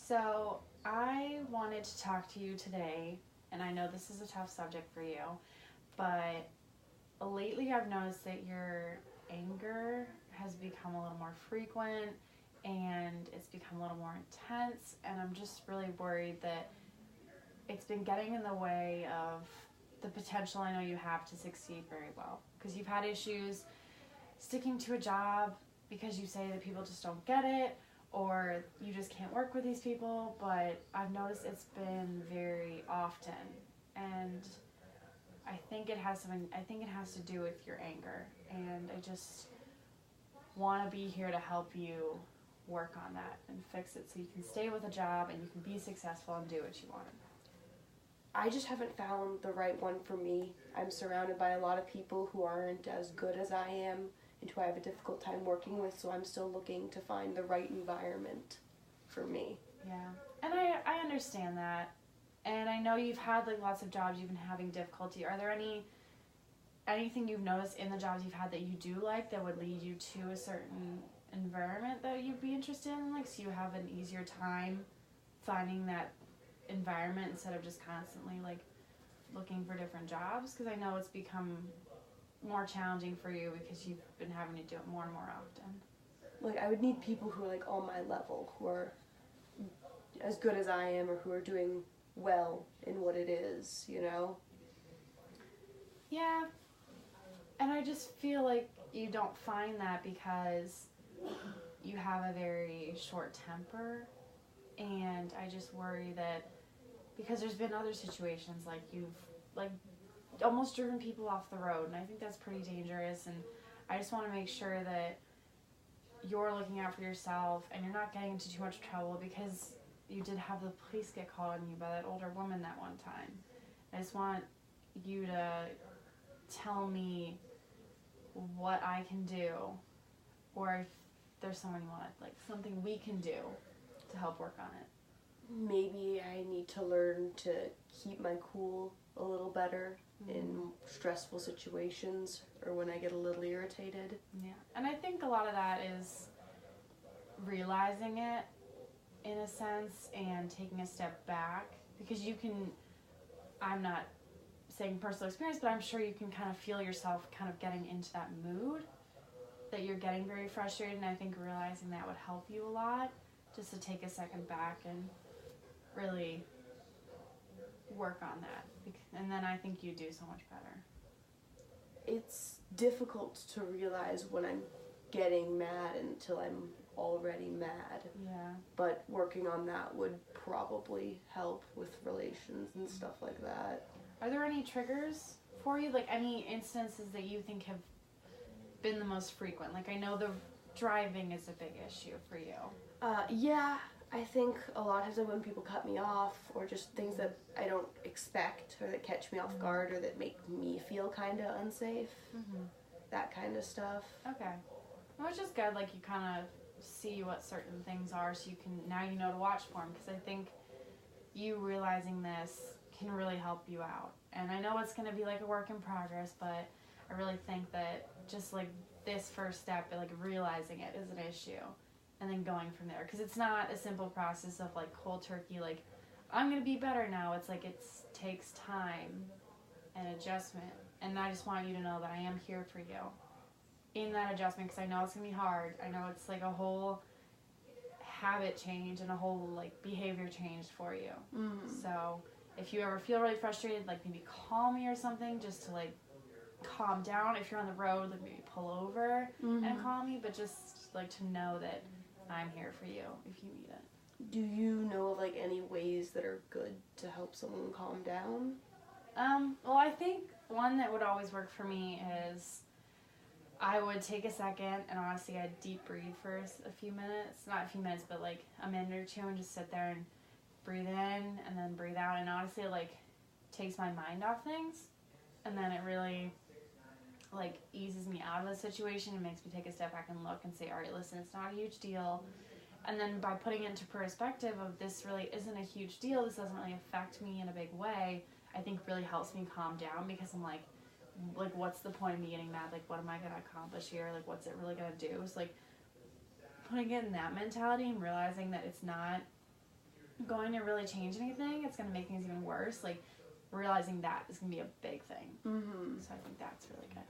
So, I wanted to talk to you today, and I know this is a tough subject for you, but lately I've noticed that your anger has become a little more frequent and it's become a little more intense, and I'm just really worried that it's been getting in the way of the potential I know you have to succeed very well. Because you've had issues sticking to a job because you say that people just don't get it, or you just can't work with these people, but I've noticed it's been very often, and I think it has to do with your anger, and I just want to be here to help you work on that and fix it so you can stay with a job and you can be successful and do what you want. I just haven't found the right one for me. I'm surrounded by a lot of people who aren't as good as I am and who I have a difficult time working with, so I'm still looking to find the right environment for me. Yeah, and I understand that, and I know you've had like lots of jobs you've been having difficulty. Are there anything you've noticed in the jobs you've had that you do like that would lead you to a certain environment that you'd be interested in, like so you have an easier time finding that environment instead of just constantly like looking for different jobs? Because I know it's become more challenging for you because you've been having to do it more and more often. Like, I would need people who are like on my level, who are as good as I am or who are doing well in what it is, you know? Yeah, and I just feel like you don't find that because you have a very short temper, and I just worry that because there's been other situations like you've like almost driven people off the road, and I think that's pretty dangerous, and I just want to make sure that you're looking out for yourself and you're not getting into too much trouble, because you did have the police get called on you by that older woman that one time. I just want you to tell me what I can do, or if there's someone you want, like something we can do to help work on it. Maybe I need to learn to keep my cool a little better in stressful situations or when I get a little irritated. Yeah, and I think a lot of that is realizing it in a sense and taking a step back, because you can, I'm not saying personal experience, but I'm sure you can kind of feel yourself kind of getting into that mood that you're getting very frustrated, and I think realizing that would help you a lot, just to take a second back and really work on that, and then I think you do so much better. It's difficult to realize when I'm getting mad until I'm already mad. Yeah. But working on that would probably help with relations and stuff like that. Are there any triggers for you? Like any instances that you think have been the most frequent? Like I know the driving is a big issue for you. Yeah, I think a lot of times when people cut me off or just things that I don't expect or that catch me off guard or that make me feel kind of unsafe, that kind of stuff. Okay. Well, it's just good, like you kind of see what certain things are so you can, now you know to watch for them, because I think you realizing this can really help you out. And I know it's going to be like a work in progress, but I really think that just like this first step, like realizing it is an issue and then going from there, because it's not a simple process of like cold turkey, like I'm going to be better now. It's like it takes time and adjustment, and I just want you to know that I am here for you in that adjustment, because I know it's going to be hard. I know it's like a whole habit change and a whole like behavior change for you. So if you ever feel really frustrated, like maybe call me or something just to like calm down. If you're on the road, like maybe pull over and call me, but just like to know that I'm here for you if you need it. Do you know of like any ways that are good to help someone calm down? Well, I think one that would always work for me is I would take a second and honestly I'd deep breathe for a few minutes. Not a few minutes, but like a minute or two, and just sit there and breathe in and then breathe out. And honestly, it like takes my mind off things, and then it really like eases me out of the situation and makes me take a step back and look and say, all right, listen, it's not a huge deal. And then by putting it into perspective of this really isn't a huge deal, this doesn't really affect me in a big way, I think really helps me calm down, because I'm like what's the point of me getting mad? Like, what am I going to accomplish here? Like, what's it really going to do? It's like putting it in that mentality and realizing that it's not going to really change anything, it's going to make things even worse. Like, realizing that is going to be a big thing. So I think that's really good.